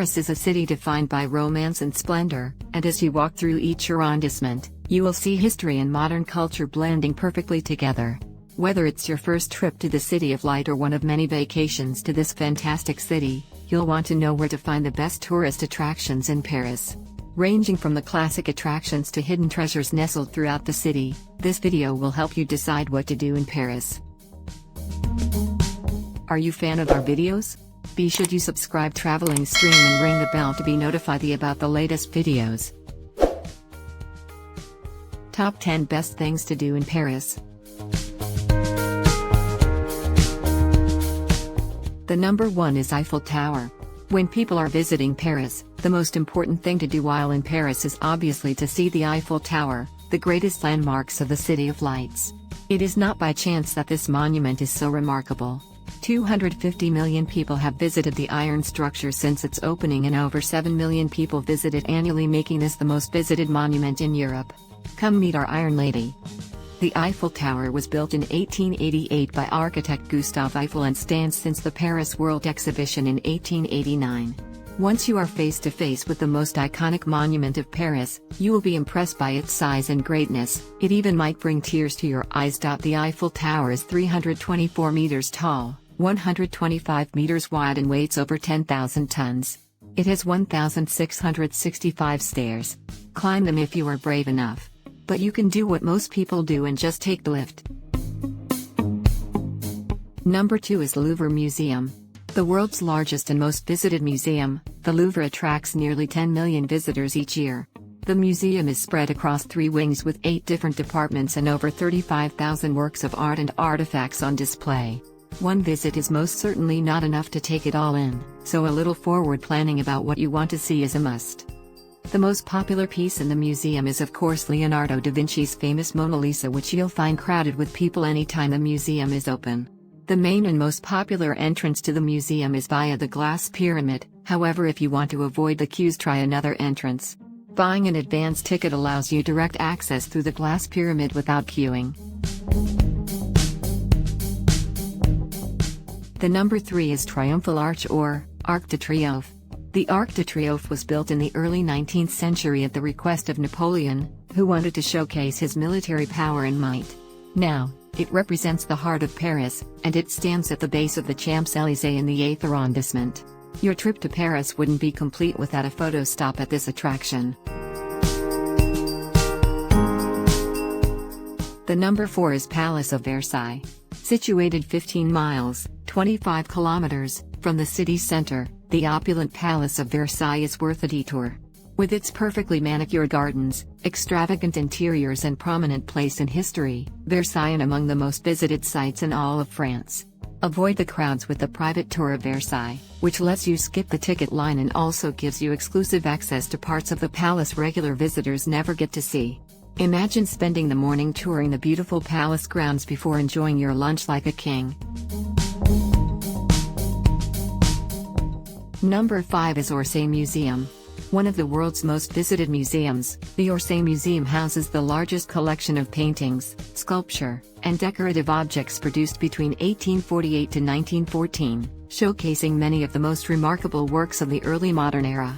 Paris is a city defined by romance and splendor, and as you walk through each arrondissement, you will see history and modern culture blending perfectly together. Whether it's your first trip to the City of Light or one of many vacations to this fantastic city, you'll want to know where to find the best tourist attractions in Paris. Ranging from the classic attractions to hidden treasures nestled throughout the city, this video will help you decide what to do in Paris. Are you a fan of our videos? Be sure to subscribe TravelingStream and ring the bell to be notified about the latest videos. Top 10 Best Things to Do in Paris. The number 1 is Eiffel Tower. When people are visiting Paris, the most important thing to do while in Paris is obviously to see the Eiffel Tower, the greatest landmarks of the City of Lights. It is not by chance that this monument is so remarkable. 250 million people have visited the iron structure since its opening, and over 7 million people visit it annually, making this the most visited monument in Europe. Come meet our Iron Lady. The Eiffel Tower was built in 1888 by architect Gustave Eiffel and stands since the Paris World Exhibition in 1889. Once you are face to face with the most iconic monument of Paris, you will be impressed by its size and greatness. It even might bring tears to your eyes. The Eiffel Tower is 324 meters tall, 125 meters wide, and weighs over 10,000 tons. It has 1,665 stairs. Climb them if you are brave enough. But you can do what most people do and just take the lift. Number 2 is Louvre Museum. The world's largest and most visited museum, the Louvre attracts nearly 10 million visitors each year. The museum is spread across 3 wings with 8 different departments and over 35,000 works of art and artifacts on display. One visit is most certainly not enough to take it all in, so a little forward planning about what you want to see is a must. The most popular piece in the museum is of course Leonardo da Vinci's famous Mona Lisa, which you'll find crowded with people anytime the museum is open. The main and most popular entrance to the museum is via the glass pyramid, however if you want to avoid the queues, try another entrance. Buying an advance ticket allows you direct access through the glass pyramid without queuing. The number 3 is Triumphal Arch or Arc de Triomphe. The Arc de Triomphe was built in the early 19th century at the request of Napoleon, who wanted to showcase his military power and might. Now, it represents the heart of Paris, and it stands at the base of the Champs-Élysées in the 8th arrondissement. Your trip to Paris wouldn't be complete without a photo stop at this attraction. The number 4 is Palace of Versailles. Situated 15 miles, 25 kilometers, from the city center, the opulent Palace of Versailles is worth a detour. With its perfectly manicured gardens, extravagant interiors and prominent place in history, Versailles is among the most visited sites in all of France. Avoid the crowds with the private tour of Versailles, which lets you skip the ticket line and also gives you exclusive access to parts of the palace regular visitors never get to see. Imagine spending the morning touring the beautiful palace grounds before enjoying your lunch like a king. Number 5 is Orsay Museum. One of the world's most visited museums, the Orsay Museum houses the largest collection of paintings, sculpture, and decorative objects produced between 1848 to 1914, showcasing many of the most remarkable works of the early modern era.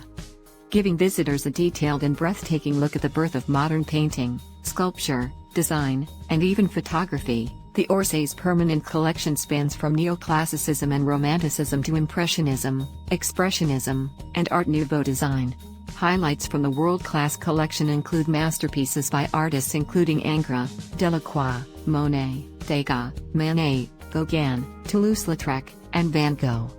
Giving visitors a detailed and breathtaking look at the birth of modern painting, sculpture, design, and even photography, the Orsay's permanent collection spans from neoclassicism and romanticism to impressionism, expressionism, and Art Nouveau design. Highlights from the world-class collection include masterpieces by artists including Ingres, Delacroix, Monet, Degas, Manet, Gauguin, Toulouse-Lautrec, and Van Gogh.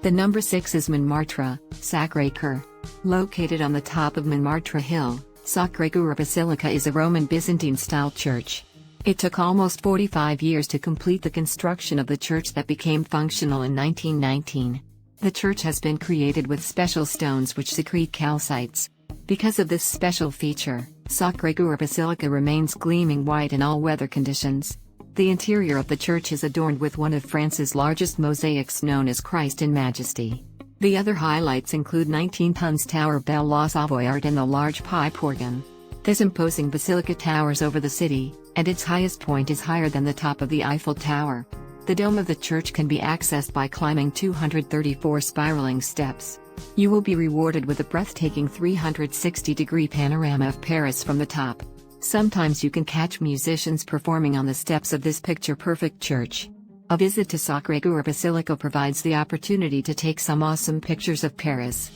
The number 6 is Montmartre, Sacré-Cœur. Located on the top of Montmartre Hill, Sacré-Cœur Basilica is a Roman Byzantine-style church. It took almost 45 years to complete the construction of the church that became functional in 1919. The church has been created with special stones which secrete calcites. Because of this special feature, Sacré-Cœur Basilica remains gleaming white in all weather conditions. The interior of the church is adorned with one of France's largest mosaics known as Christ in Majesty. The other highlights include 19 tons Tower Belle la Savoyarde and the large pipe organ. This imposing basilica towers over the city, and its highest point is higher than the top of the Eiffel Tower. The dome of the church can be accessed by climbing 234 spiraling steps. You will be rewarded with a breathtaking 360-degree panorama of Paris from the top. Sometimes you can catch musicians performing on the steps of this picture-perfect church. A visit to Sacré-Cœur Basilica provides the opportunity to take some awesome pictures of Paris.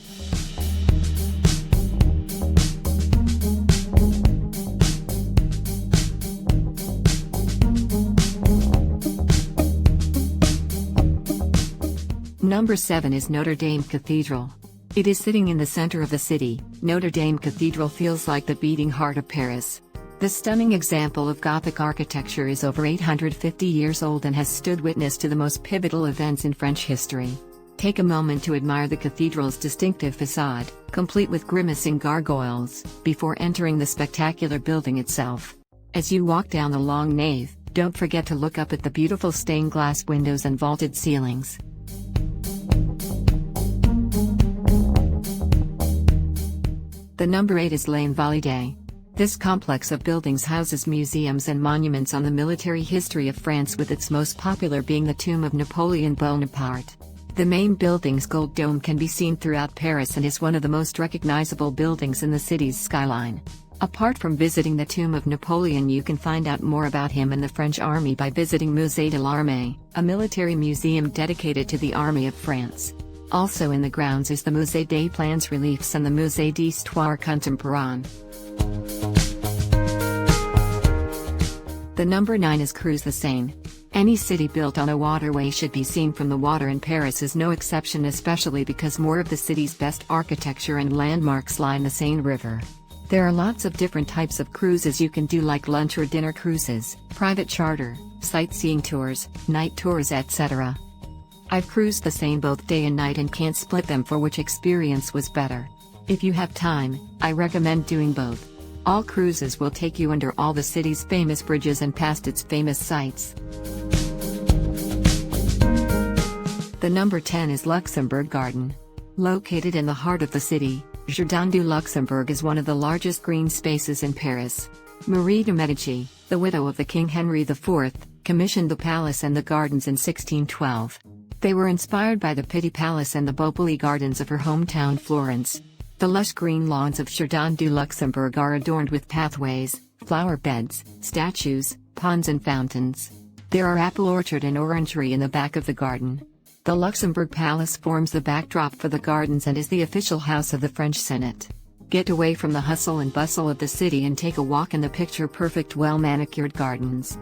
Number 7 is Notre Dame Cathedral. It is sitting in the center of the city. Notre Dame Cathedral feels like the beating heart of Paris. This stunning example of Gothic architecture is over 850 years old and has stood witness to the most pivotal events in French history. Take a moment to admire the cathedral's distinctive facade, complete with grimacing gargoyles, before entering the spectacular building itself. As you walk down the long nave, don't forget to look up at the beautiful stained glass windows and vaulted ceilings. The number 8 is l'Invalide. This complex of buildings houses museums and monuments on the military history of France, with its most popular being the tomb of Napoleon Bonaparte. The main building's gold dome can be seen throughout Paris and is one of the most recognizable buildings in the city's skyline. Apart from visiting the tomb of Napoleon, you can find out more about him and the French army by visiting Musée de l'Armée, a military museum dedicated to the Army of France. Also in the grounds is the Musée des Plans Reliefs and the Musée d'Histoire Contemporaine. The number 9 is Cruz the Seine. Any city built on a waterway should be seen from the water, and Paris is no exception, especially because more of the city's best architecture and landmarks lie in the Seine River. There are lots of different types of cruises you can do, like lunch or dinner cruises, private charter, sightseeing tours, night tours, etc. I've cruised the Seine both day and night and can't split them for which experience was better. If you have time, I recommend doing both. All cruises will take you under all the city's famous bridges and past its famous sights. The number 10 is Luxembourg Garden. Located in the heart of the city, Jardin du Luxembourg is one of the largest green spaces in Paris. Marie de Medici, the widow of the King Henry IV, commissioned the palace and the gardens in 1612. They were inspired by the Pitti Palace and the Bopoli Gardens of her hometown Florence. The lush green lawns of Jardin du Luxembourg are adorned with pathways, flower beds, statues, ponds and fountains. There are apple orchard and orangery in the back of the garden. The Luxembourg Palace forms the backdrop for the gardens and is the official house of the French Senate. Get away from the hustle and bustle of the city and take a walk in the picture-perfect, well-manicured gardens.